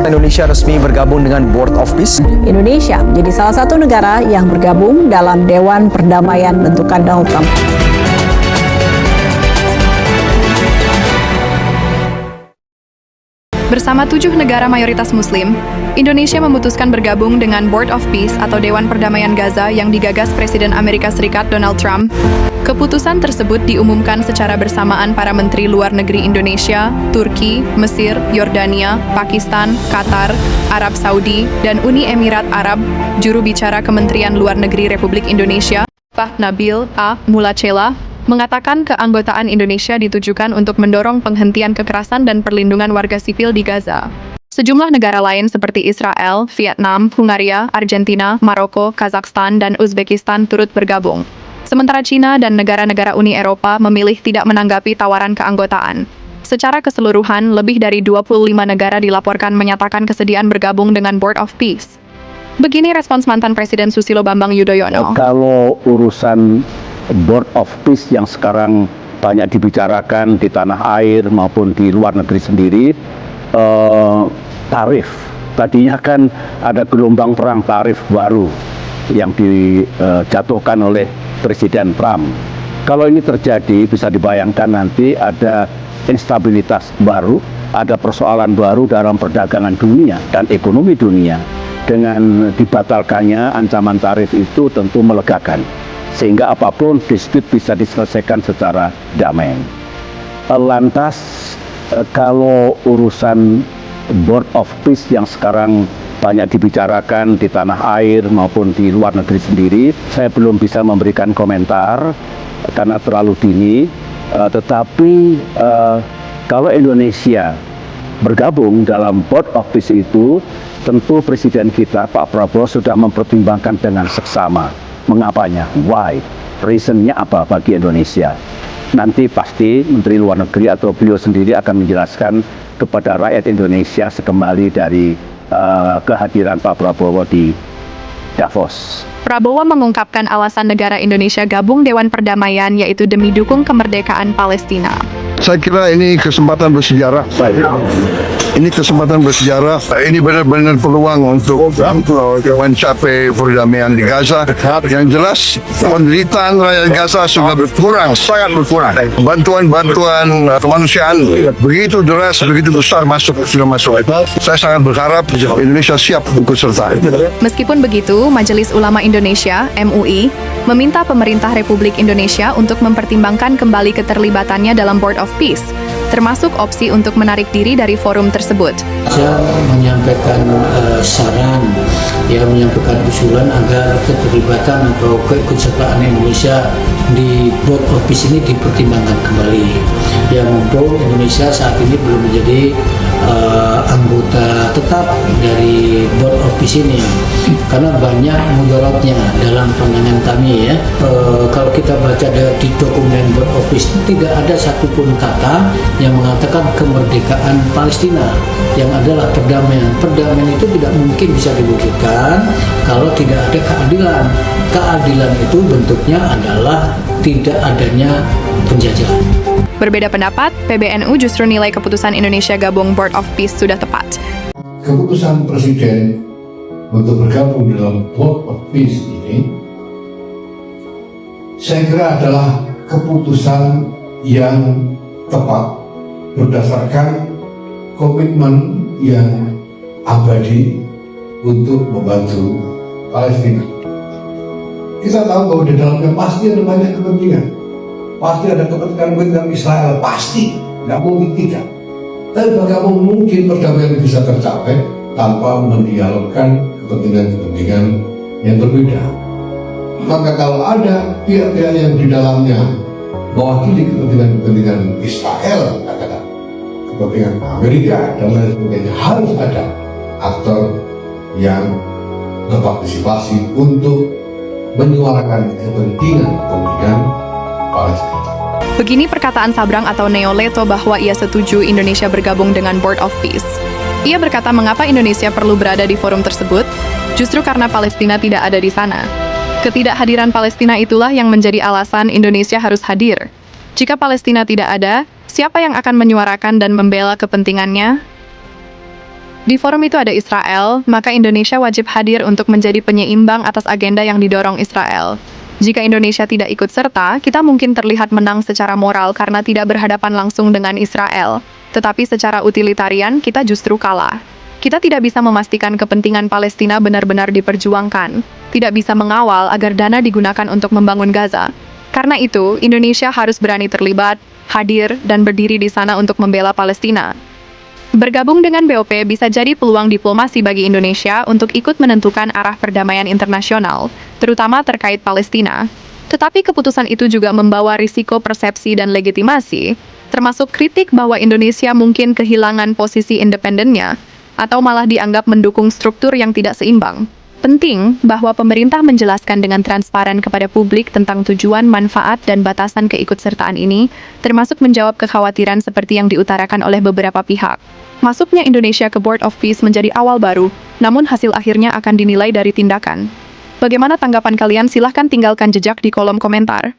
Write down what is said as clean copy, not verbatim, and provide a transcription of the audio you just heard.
Indonesia resmi bergabung dengan Board of Peace. Indonesia menjadi salah satu negara yang bergabung dalam Dewan Perdamaian bentukan Donald Trump. Bersama 7 negara mayoritas Muslim, Indonesia memutuskan bergabung dengan Board of Peace atau Dewan Perdamaian Gaza yang digagas Presiden Amerika Serikat Donald Trump. Keputusan tersebut diumumkan secara bersamaan para Menteri Luar Negeri Indonesia, Turki, Mesir, Yordania, Pakistan, Qatar, Arab Saudi, dan Uni Emirat Arab. Juru bicara Kementerian Luar Negeri Republik Indonesia, Pak Nabil A. Mulacela, mengatakan keanggotaan Indonesia ditujukan untuk mendorong penghentian kekerasan dan perlindungan warga sipil di Gaza. Sejumlah negara lain seperti Israel, Vietnam, Hungaria, Argentina, Maroko, Kazakhstan, dan Uzbekistan turut bergabung. Sementara China dan negara-negara Uni Eropa memilih tidak menanggapi tawaran keanggotaan. Secara keseluruhan, lebih dari 25 negara dilaporkan menyatakan kesediaan bergabung dengan Board of Peace. Begini respons mantan Presiden Susilo Bambang Yudhoyono. Kalau urusan Board of Peace yang sekarang banyak dibicarakan di tanah air maupun di luar negeri sendiri, tarif. Tadinya kan ada gelombang perang tarif baru yang dijatuhkan oleh Presiden Trump. Kalau ini terjadi, bisa dibayangkan nanti ada instabilitas baru, ada persoalan baru dalam perdagangan dunia dan ekonomi dunia. Dengan dibatalkannya ancaman tarif itu tentu melegakan, sehingga apapun dispute bisa diselesaikan secara damai. Lantas kalau urusan Board of Peace yang sekarang banyak dibicarakan di tanah air maupun di luar negeri sendiri, saya belum bisa memberikan komentar karena terlalu dini. Tetapi kalau Indonesia bergabung dalam Board of Peace itu, tentu Presiden kita Pak Prabowo sudah mempertimbangkan dengan seksama. Mengapanya? Why? Reasonnya apa bagi Indonesia? Nanti pasti Menteri Luar Negeri atau beliau sendiri akan menjelaskan kepada rakyat Indonesia sekembali dari kehadiran Pak Prabowo di Davos. Prabowo mengungkapkan alasan negara Indonesia gabung Dewan Perdamaian yaitu demi dukung kemerdekaan Palestina. Saya kira ini kesempatan bersejarah. Ini kesempatan bersejarah. Ini benar-benar peluang untuk mencapai perdamaian di Gaza. Yang jelas, penderitaan rakyat Gaza sudah berkurang, sangat berkurang. Bantuan-bantuan kemanusiaan begitu deras, begitu besar sudah masuk. Saya sangat berharap Indonesia siap ikut serta. Meskipun begitu, Majelis Ulama Indonesia (MUI) meminta pemerintah Republik Indonesia untuk mempertimbangkan kembali keterlibatannya dalam Board of Peace, termasuk opsi untuk menarik diri dari forum tersebut. Saya menyampaikan saran, menyampaikan usulan agar keterlibatan atau keikutsertaan Indonesia di Board of Peace ini dipertimbangkan kembali. Yang untuk Indonesia saat ini belum menjadi anggota tetap dari Board of Peace ini, karena banyak mudaratnya dalam pandangan kami ya. Kalau kita baca di dokumen Board of Peace, tidak ada satupun kata yang mengatakan kemerdekaan Palestina, yang adalah perdamaian. Perdamaian itu tidak mungkin bisa diwujudkan kalau tidak ada keadilan. Keadilan itu bentuknya adalah tidak adanya penjajahan. Berbeda pendapat, PBNU justru nilai keputusan Indonesia gabung Board of Peace sudah tepat. Keputusan Presiden untuk bergabung dalam Board of Peace ini, saya kira adalah keputusan yang tepat berdasarkan komitmen yang abadi untuk membantu Palestina. Kita tahu bahwa di dalamnya pasti ada banyak kepentingan, pasti ada kepentingan Israel, pasti, nggak mungkin tidak. Tapi bagaimana mungkin perdamaian bisa tercapai tanpa mendialogkan kepentingan-kepentingan yang berbeda? Maka kalau ada pihak-pihak yang di dalamnya mewakili kepentingan-kepentingan Israel, katakan kepentingan Amerika dan lain sebagainya, harus ada aktor yang berpartisipasi untuk menyuarakan kepentingan Palestina. Begini perkataan Sabrang atau Neo Leto bahwa ia setuju Indonesia bergabung dengan Board of Peace. Ia berkata mengapa Indonesia perlu berada di forum tersebut? Justru karena Palestina tidak ada di sana. Ketidakhadiran Palestina itulah yang menjadi alasan Indonesia harus hadir. Jika Palestina tidak ada, siapa yang akan menyuarakan dan membela kepentingannya? Di forum itu ada Israel, maka Indonesia wajib hadir untuk menjadi penyeimbang atas agenda yang didorong Israel. Jika Indonesia tidak ikut serta, kita mungkin terlihat menang secara moral karena tidak berhadapan langsung dengan Israel. Tetapi secara utilitarian, kita justru kalah. Kita tidak bisa memastikan kepentingan Palestina benar-benar diperjuangkan, tidak bisa mengawal agar dana digunakan untuk membangun Gaza. Karena itu, Indonesia harus berani terlibat, hadir, dan berdiri di sana untuk membela Palestina. Bergabung dengan BOP bisa jadi peluang diplomasi bagi Indonesia untuk ikut menentukan arah perdamaian internasional, terutama terkait Palestina. Tetapi keputusan itu juga membawa risiko persepsi dan legitimasi, termasuk kritik bahwa Indonesia mungkin kehilangan posisi independennya, atau malah dianggap mendukung struktur yang tidak seimbang. Penting bahwa pemerintah menjelaskan dengan transparan kepada publik tentang tujuan, manfaat, dan batasan keikutsertaan ini, termasuk menjawab kekhawatiran seperti yang diutarakan oleh beberapa pihak. Masuknya Indonesia ke Board of Peace menjadi awal baru, namun hasil akhirnya akan dinilai dari tindakan. Bagaimana tanggapan kalian? Silahkan tinggalkan jejak di kolom komentar.